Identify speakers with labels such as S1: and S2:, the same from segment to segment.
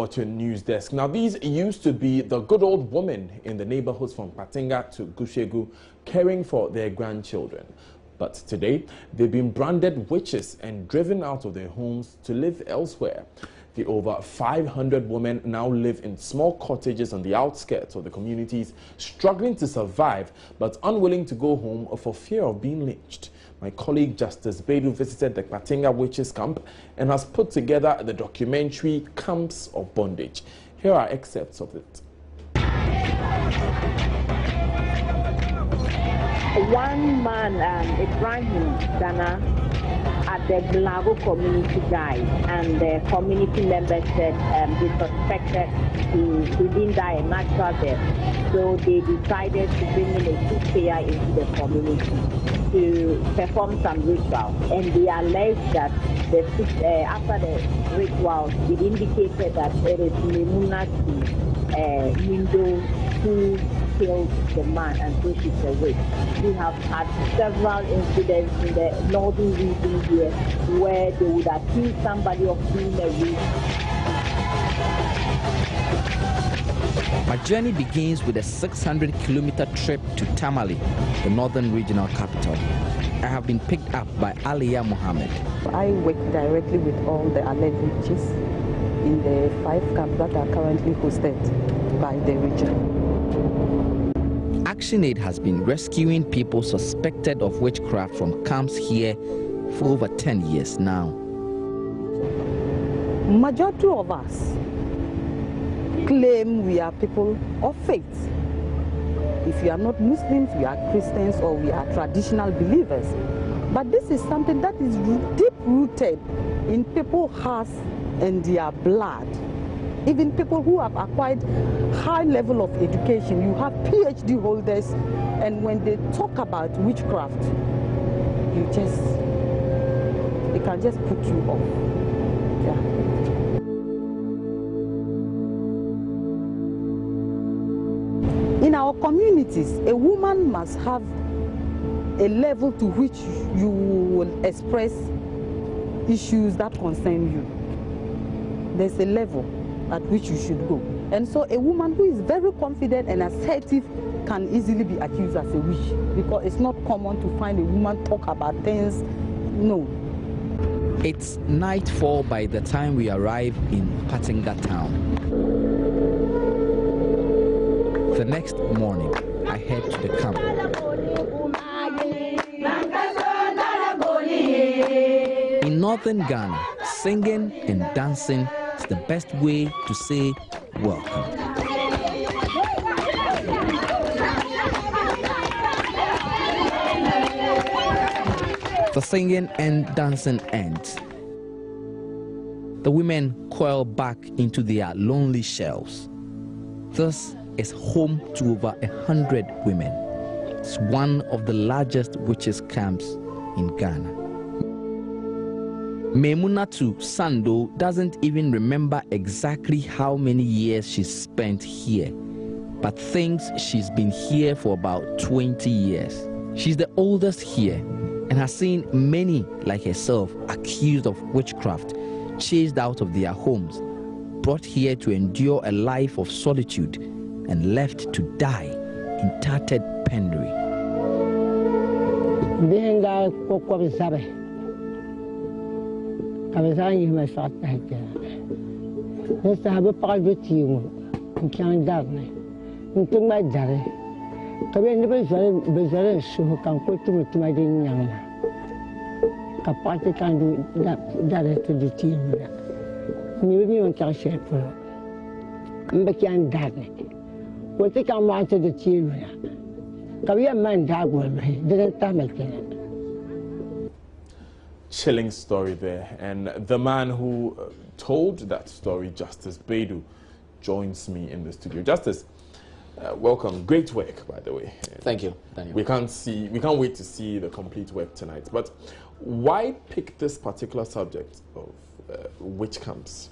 S1: over to News Desk. Now, these used to be the good old women in the neighborhoods from Patinga to Gushegu caring for their grandchildren. But today, they've been branded witches and driven out of their homes to live elsewhere. The over 500 women now live in small cottages on the outskirts of the communities, struggling to survive but unwilling to go home for fear of being lynched. My colleague Justice Bedu visited the Patinga Witches Camp and has put together the documentary Camps of Bondage. Here are excerpts of it.
S2: One man, Ibrahim Dana, at the Blago community guide, and the community members said he suspected he didn't die a natural death. So they decided to bring in a soothsayer into the community to perform some ritual. And they alleged that after the ritual, it indicated that it is Memunati Mindo who killed the man, and so she's a witch. We have had several incidents in the northern region here where they would accuse somebody of being a witch.
S3: My journey begins with a 600-kilometer trip to Tamale, the northern regional capital. I have been picked up by Aliyah Mohammed.
S4: I work directly with all the alleged witches in the 5 camps that are currently hosted by the region.
S3: ActionAid has been rescuing people suspected of witchcraft from camps here for over 10 years now.
S4: Majority of us claim we are people of faith. If we are not Muslims, we are Christians, or we are traditional believers. But this is something that is deep-rooted in people's hearts and their blood. Even people who have acquired high level of education, you have PhD holders, and when they talk about witchcraft, it can just put you off. Yeah. In our communities, a woman must have a level to which you will express issues that concern you. There's a level at which you should go. And so a woman who is very confident and assertive can easily be accused as a witch, because it's not common to find a woman talk about things. No.
S3: It's nightfall by the time we arrive in Patinga town. The next morning, I head to the camp. In northern Ghana, singing and dancing is the best way to say welcome. The singing and dancing ends. The women coil back into their lonely shells. This is home to over 100 women. It's one of the largest witches' camps in Ghana. Memunatu Sando doesn't even remember exactly how many years she spent here, but thinks she's been here for about 20 years. She's the oldest here and has seen many like herself accused of witchcraft, chased out of their homes, brought here to endure a life of solitude, and left to die in tattered penury.
S1: Chilling story there, and the man who told that story, Justice Bedu, joins me in the studio. Justice, welcome. Great work, by the way.
S5: Thank you, Daniel.
S1: We can't wait to see the complete work tonight. But why pick this particular subject of witch camps?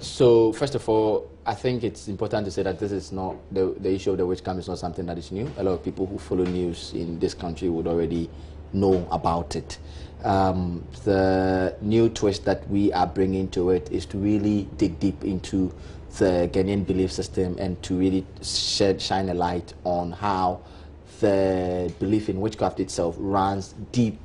S5: So first of all, I think it's important to say that this is not the issue of the witch camp is not something that is new. A lot of people who follow news in this country would already know about it. The new twist that we are bringing to it is to really dig deep into the Ghanaian belief system and to really shine a light on how the belief in witchcraft itself runs deep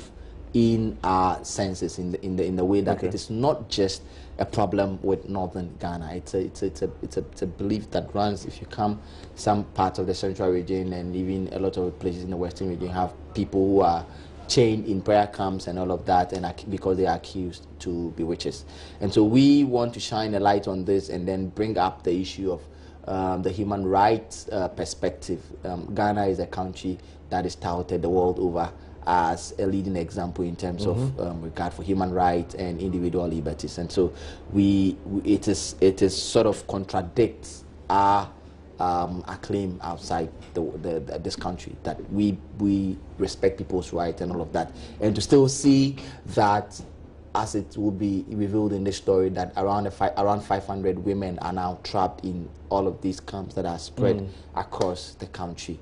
S5: in our senses, in the way that it is not just a problem with northern Ghana. It's a belief that runs. If you come some parts of the central region and even a lot of places in the western region, have people who are chained in prayer camps and all of that, and because they are accused to be witches. And so we want to shine a light on this and then bring up the issue of the human rights perspective. Ghana is a country that is touted the world over as a leading example in terms of regard for human rights and individual liberties. And so it is sort of contradicts our claim outside this country that we respect people's rights and all of that, and to still see that, as it will be revealed in this story, that around 500 women are now trapped in all of these camps that are spread across the country,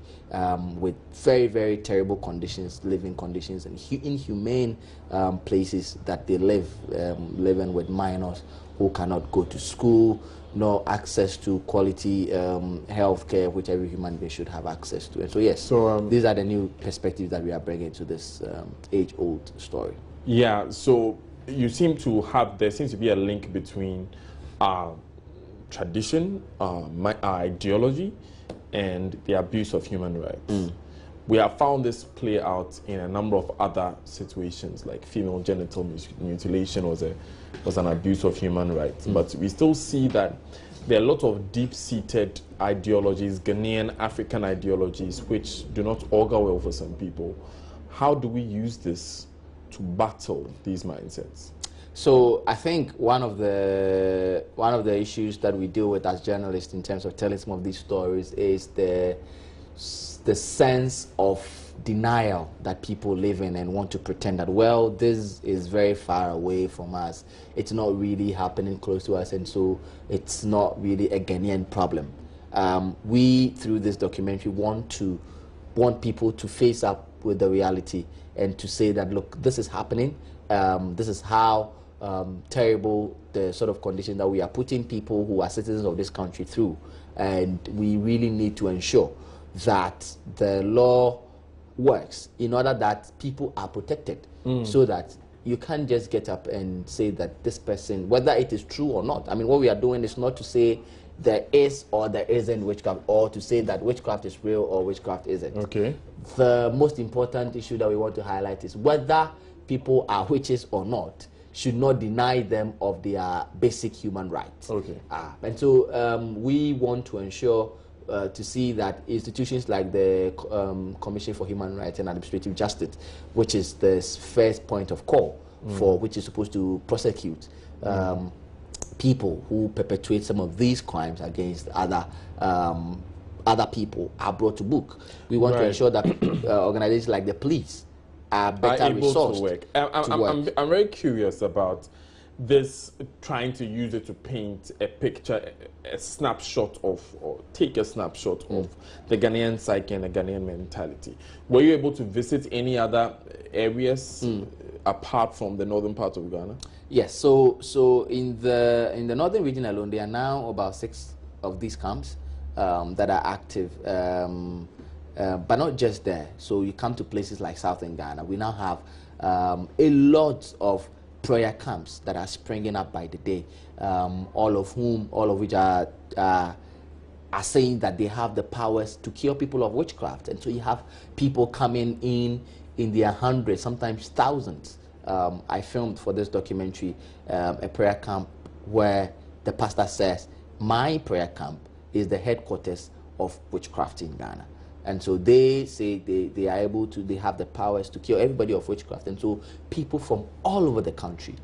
S5: with very, very terrible conditions, living conditions, and inhumane places that they live, living with minors who cannot go to school, no access to quality health care, which every human being should have access to. And so, yes, these are the new perspectives that we are bringing to this age-old story.
S1: Yeah, so you seem to have, there seems to be a link between tradition, our ideology, and the abuse of human rights. We have found this play out in a number of other situations, like female genital mutilation was an abuse of human rights. But we still see that there are a lot of deep-seated ideologies, Ghanaian, African ideologies, which do not augur well for some people. How do we use this to battle these mindsets?
S5: So I think one of the issues that we deal with as journalists in terms of telling some of these stories is the sense of denial that people live in and want to pretend that, well, this is very far away from us. It's not really happening close to us, and so it's not really a Ghanaian problem. We, through this documentary, want people to face up with the reality and to say that, look, this is happening. This is how terrible the sort of condition that we are putting people who are citizens of this country through. And we really need to ensure that the law works in order that people are protected, so that you can't just get up and say that this person, whether it is true or not. I mean, what we are doing is not to say there is or there isn't witchcraft, or to say that witchcraft is real or witchcraft isn't.
S1: Okay.
S5: The most important issue that we want to highlight is whether people are witches or not should not deny them of their basic human rights.
S1: Okay.
S5: And so we want to ensure to see that institutions like the Commission for Human Rights and Administrative Justice, which is the first point of call for which is supposed to prosecute people who perpetuate some of these crimes against other people, are brought to book. We want to ensure that organizations like the police are better resourced
S1: to work. I'm very curious about this, trying to use it to paint a picture, a snapshot of, or take a snapshot of the Ghanaian psyche and the Ghanaian mentality. Were you able to visit any other areas apart from the northern part of Ghana?
S5: Yes. So in the northern region alone, there are now about 6 of these camps that are active, but not just there. So you come to places like southern Ghana. We now have a lot of prayer camps that are springing up by the day, all of which are saying that they have the powers to cure people of witchcraft. And so you have people coming in their hundreds, sometimes thousands. I filmed for this documentary a prayer camp where the pastor says, my prayer camp is the headquarters of witchcraft in Ghana. And so they say they are able to, they have the powers to cure everybody of witchcraft. And so people from all over the country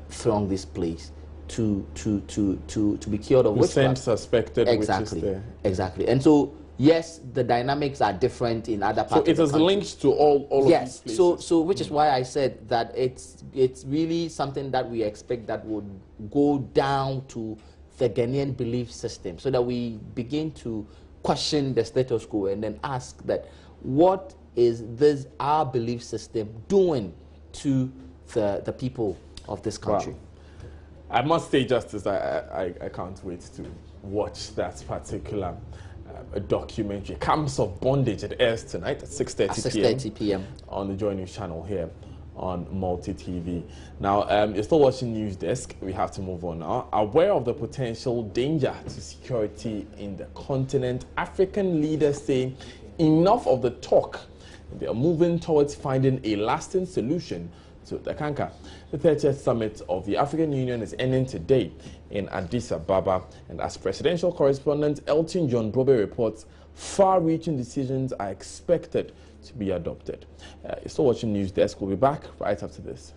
S5: throng this place to be cured of witchcraft.
S1: Same suspected
S5: exactly,
S1: witches there.
S5: Exactly. And so, yes, the dynamics are different in other parts of the country. So it is
S1: linked to all of these places.
S5: So which is why I said that it's really something that we expect that would go down to the Ghanaian belief system, so that we begin to question the status quo and then ask that what is this our belief system doing to the people of this country?
S1: Wow. I must say, Justice, I can't wait to watch that particular documentary. Camps of Bondage. It airs tonight at 6:30 p.m. on the JoyNews channel here on Multi TV. Now, you're still watching News Desk. We have to move on now. Aware of the potential danger to security in the continent, African leaders say enough of the talk. They are moving towards finding a lasting solution to the canker. The 30th summit of the African Union is ending today in Addis Ababa, and as presidential correspondent Elton John Brobe reports, far-reaching decisions are expected to be adopted. You're still watching News Desk. We'll be back right after this.